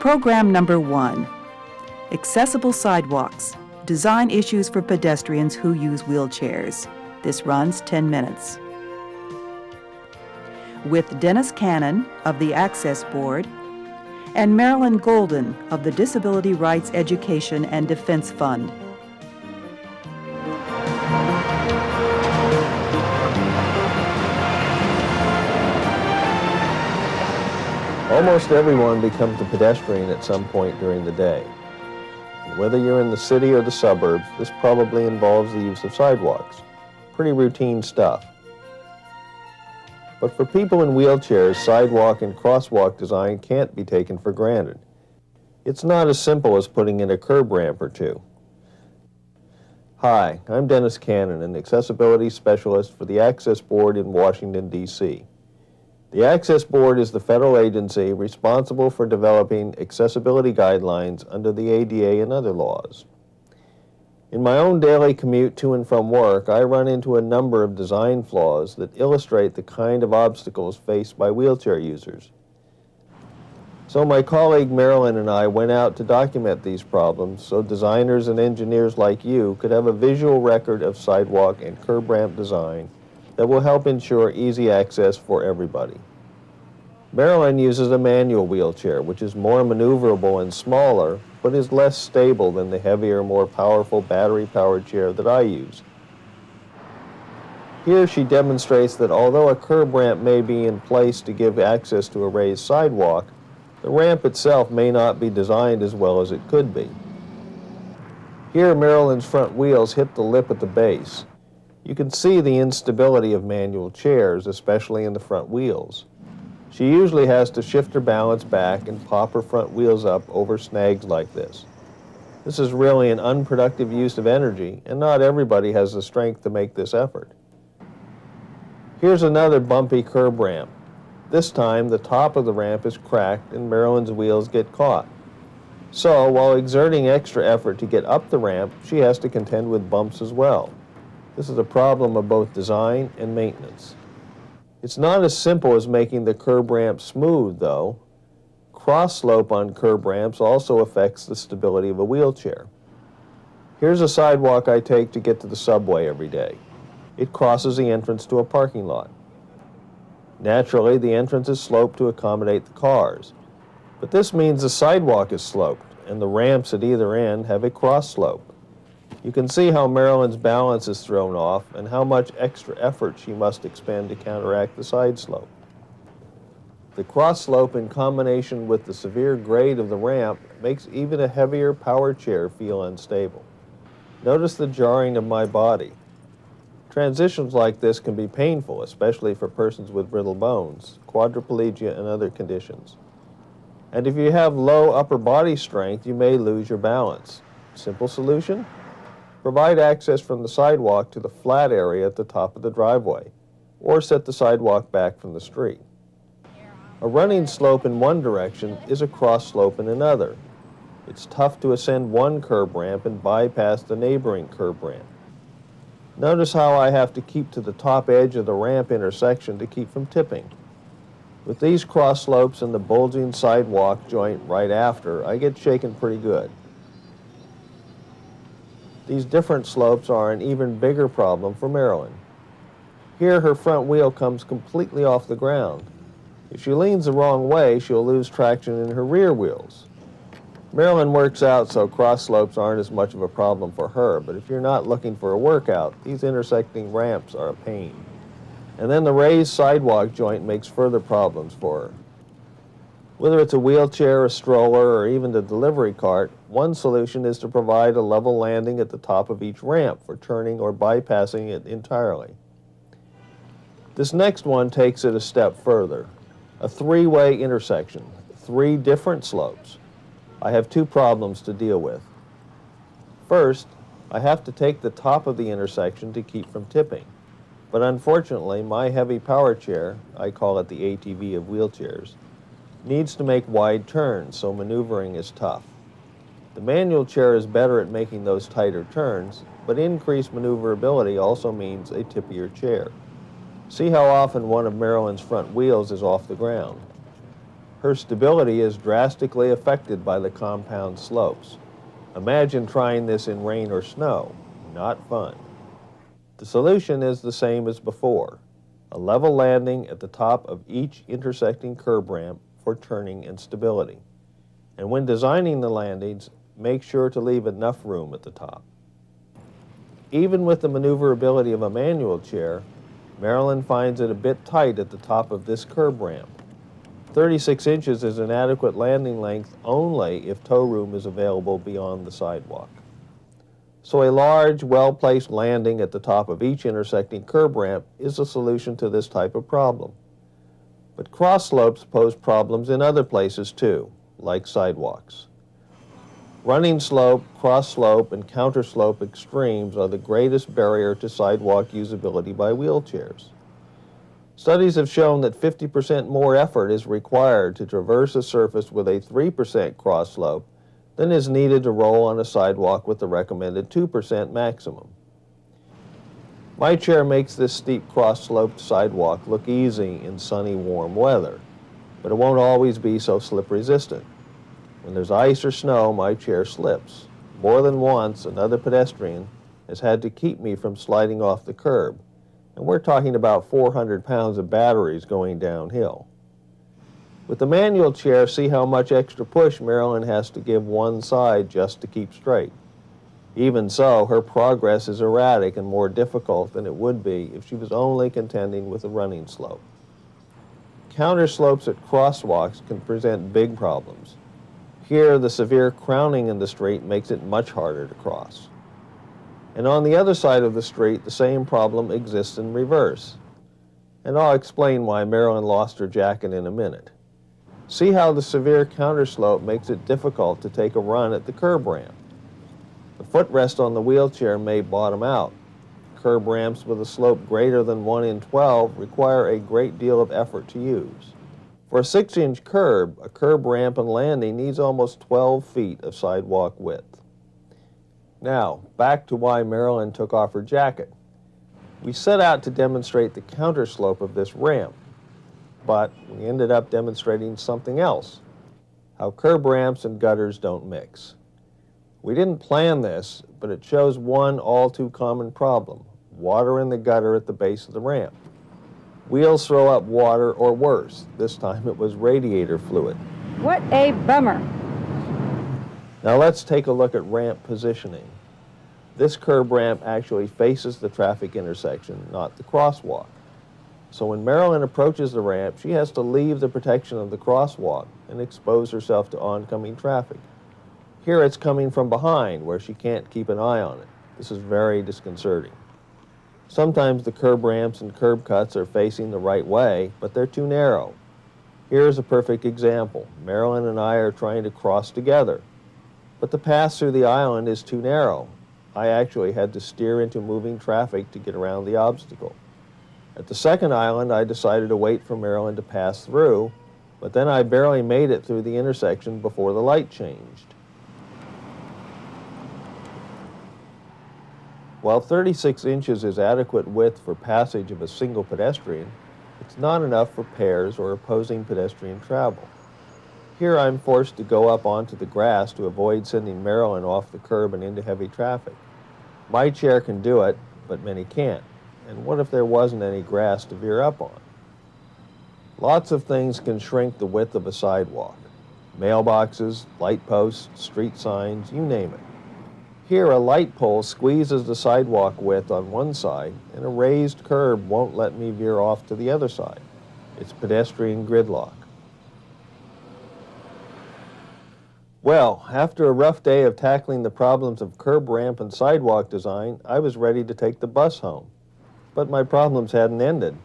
Program number 1, Accessible Sidewalks, Design Issues for Pedestrians Who Use Wheelchairs. This runs 10 minutes. With Dennis Cannon of the Access Board and Marilyn Golden of the Disability Rights Education and Defense Fund. Almost everyone becomes a pedestrian at some point during the day. Whether you're in the city or the suburbs, this probably involves the use of sidewalks. Pretty routine stuff. But for people in wheelchairs, sidewalk and crosswalk design can't be taken for granted. It's not as simple as putting in a curb ramp or two. Hi, I'm Dennis Cannon, an accessibility specialist for the Access Board in Washington, D.C. The Access Board is the federal agency responsible for developing accessibility guidelines under the ADA and other laws. In my own daily commute to and from work, I run into a number of design flaws that illustrate the kind of obstacles faced by wheelchair users. So my colleague Marilyn and I went out to document these problems so designers and engineers like you could have a visual record of sidewalk and curb ramp design that will help ensure easy access for everybody. Marilyn uses a manual wheelchair, which is more maneuverable and smaller, but is less stable than the heavier, more powerful battery-powered chair that I use. Here she demonstrates that although a curb ramp may be in place to give access to a raised sidewalk, the ramp itself may not be designed as well as it could be. Here Marilyn's front wheels hit the lip at the base. You can see the instability of manual chairs, especially in the front wheels. She usually has to shift her balance back and pop her front wheels up over snags like this. This is really an unproductive use of energy, and not everybody has the strength to make this effort. Here's another bumpy curb ramp. This time, the top of the ramp is cracked and Marilyn's wheels get caught. So, while exerting extra effort to get up the ramp, she has to contend with bumps as well. This is a problem of both design and maintenance. It's not as simple as making the curb ramp smooth, though. Cross slope on curb ramps also affects the stability of a wheelchair. Here's a sidewalk I take to get to the subway every day. It crosses the entrance to a parking lot. Naturally, the entrance is sloped to accommodate the cars. But this means the sidewalk is sloped, and the ramps at either end have a cross slope. You can see how Marilyn's balance is thrown off and how much extra effort she must expend to counteract the side slope. The cross slope in combination with the severe grade of the ramp makes even a heavier power chair feel unstable. Notice the jarring of my body. Transitions like this can be painful, especially for persons with brittle bones, quadriplegia, and other conditions. And if you have low upper body strength, you may lose your balance. Simple solution? Provide access from the sidewalk to the flat area at the top of the driveway, or set the sidewalk back from the street. A running slope in one direction is a cross slope in another. It's tough to ascend one curb ramp and bypass the neighboring curb ramp. Notice how I have to keep to the top edge of the ramp intersection to keep from tipping. With these cross slopes and the bulging sidewalk joint right after, I get shaken pretty good. These different slopes are an even bigger problem for Marilyn. Here her front wheel comes completely off the ground. If she leans the wrong way, she'll lose traction in her rear wheels. Marilyn works out so cross slopes aren't as much of a problem for her, but if you're not looking for a workout, these intersecting ramps are a pain. And then the raised sidewalk joint makes further problems for her. Whether it's a wheelchair, a stroller, or even the delivery cart, one solution is to provide a level landing at the top of each ramp for turning or bypassing it entirely. This next one takes it a step further. A three-way intersection, 3 different slopes. I have 2 problems to deal with. First, I have to take the top of the intersection to keep from tipping. But unfortunately, my heavy power chair, I call it the ATV of wheelchairs, needs to make wide turns, so maneuvering is tough. The manual chair is better at making those tighter turns, but increased maneuverability also means a tippier chair. See how often one of Marilyn's front wheels is off the ground. Her stability is drastically affected by the compound slopes. Imagine trying this in rain or snow. Not fun. The solution is the same as before, a level landing at the top of each intersecting curb ramp for turning and stability. And when designing the landings, make sure to leave enough room at the top. Even with the maneuverability of a manual chair, MARILYN finds it a bit tight at the top of this curb ramp. 36 inches is an adequate landing length only if tow room is available beyond the sidewalk. So a large, well-placed landing at the top of each intersecting curb ramp is a solution to this type of problem. But cross slopes pose problems in other places too, like sidewalks. Running slope, cross slope, and counter slope extremes are the greatest barrier to sidewalk usability by wheelchairs. Studies have shown that 50% more effort is required to traverse a surface with a 3% cross slope than is needed to roll on a sidewalk with the recommended 2% maximum. My chair makes this steep cross-sloped sidewalk look easy in sunny, warm weather, but it won't always be so slip-resistant. When there's ice or snow, my chair slips. More than once, another pedestrian has had to keep me from sliding off the curb, and we're talking about 400 pounds of batteries going downhill. With the manual chair, see how much extra push MARILYN has to give one side just to keep straight. Even so, her progress is erratic and more difficult than it would be if she was only contending with a running slope. Counter slopes at crosswalks can present big problems. Here, the severe crowning in the street makes it much harder to cross. And on the other side of the street, the same problem exists in reverse. And I'll explain why MARILYN lost her jacket in a minute. See how the severe counterslope makes it difficult to take a run at the curb ramp. The footrest on the wheelchair may bottom out. Curb ramps with a slope greater than 1 in 12 require a great deal of effort to use. For a 6-inch curb, a curb ramp and landing needs almost 12 feet of sidewalk width. Now, back to why MARILYN took off her jacket. We set out to demonstrate the counterslope of this ramp, but we ended up demonstrating something else, how curb ramps and gutters don't mix. We didn't plan this, but it shows one all too common problem, water in the gutter at the base of the ramp. Wheels throw up water, or worse, this time it was radiator fluid. What a bummer. Now let's take a look at ramp positioning. This curb ramp actually faces the traffic intersection, not the crosswalk. So when MARILYN approaches the ramp, she has to leave the protection of the crosswalk and expose herself to oncoming traffic. Here it's coming from behind, where she can't keep an eye on it. This is very disconcerting. Sometimes the curb ramps and curb cuts are facing the right way, but they're too narrow. Here's a perfect example. MARILYN and I are trying to cross together, but the path through the island is too narrow. I actually had to steer into moving traffic to get around the obstacle. At the second island, I decided to wait for MARILYN to pass through, but then I barely made it through the intersection before the light changed. While 36 inches is adequate width for passage of a single pedestrian, it's not enough for pairs or opposing pedestrian travel. Here I'm forced to go up onto the grass to avoid sending MARILYN off the curb and into heavy traffic. My chair can do it, but many can't. And what if there wasn't any grass to veer up on? Lots of things can shrink the width of a sidewalk. Mailboxes, light posts, street signs, you name it. Here, a light pole squeezes the sidewalk width on one side, and a raised curb won't let me veer off to the other side. It's pedestrian gridlock. Well, after a rough day of tackling the problems of curb ramp and sidewalk design, I was ready to take the bus home. But my problems hadn't ended.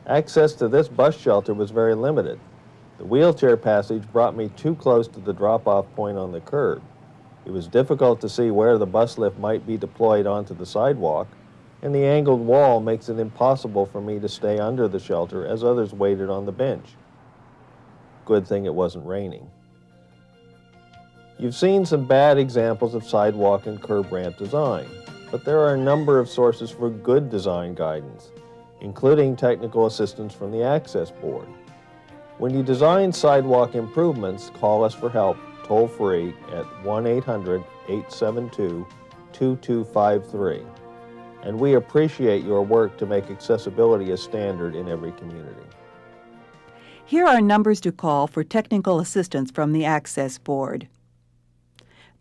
Access to this bus shelter was very limited. The wheelchair passage brought me too close to the drop-off point on the curb. It was difficult to see where the bus lift might be deployed onto the sidewalk, and the angled wall makes it impossible for me to stay under the shelter as others waited on the bench. Good thing it wasn't raining. You've seen some bad examples of sidewalk and curb ramp design, but there are a number of sources for good design guidance, including technical assistance from the Access Board. When you design sidewalk improvements, call us for help toll-free at 1-800-872-2253. And we appreciate your work to make accessibility a standard in every community. Here are numbers to call for technical assistance from the Access Board.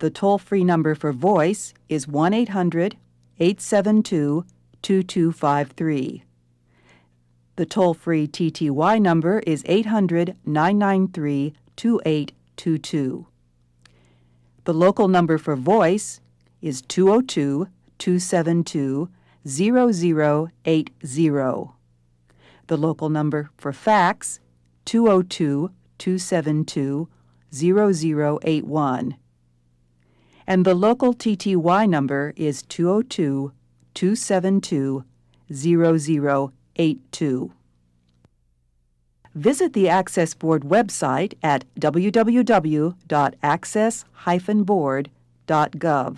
The toll-free number for voice is 1-800-872-2253. The toll-free TTY number is 800-993-2822. The local number for voice is 202-272-0080. The local number for fax, 202-272-0081. And the local TTY number is 202-272-0082. Visit the Access Board website at www.access-board.gov.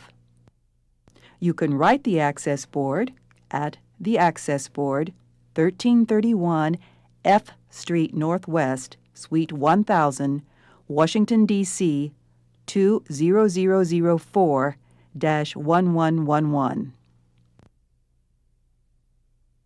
You can write the Access Board at the Access Board, 1331 F Street Northwest, Suite 1000, Washington, D.C., 20004-1111.